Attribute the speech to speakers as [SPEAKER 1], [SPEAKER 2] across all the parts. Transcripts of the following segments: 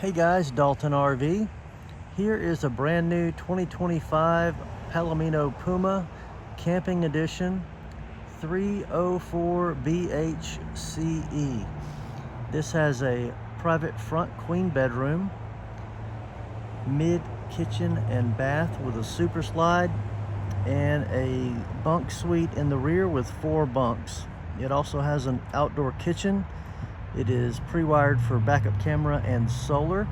[SPEAKER 1] Hey guys, Dalton RV. Here is a brand new 2025 Palomino Puma Camping Edition 304 BHCE. This has a private front queen bedroom, mid kitchen and bath with a super slide, and a bunk suite in the rear with 4 bunks. It also has an outdoor kitchen. It is pre-wired for backup camera and solar.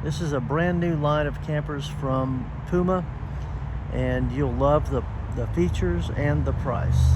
[SPEAKER 1] This is a brand new line of campers from Puma, and you'll love the features and the price.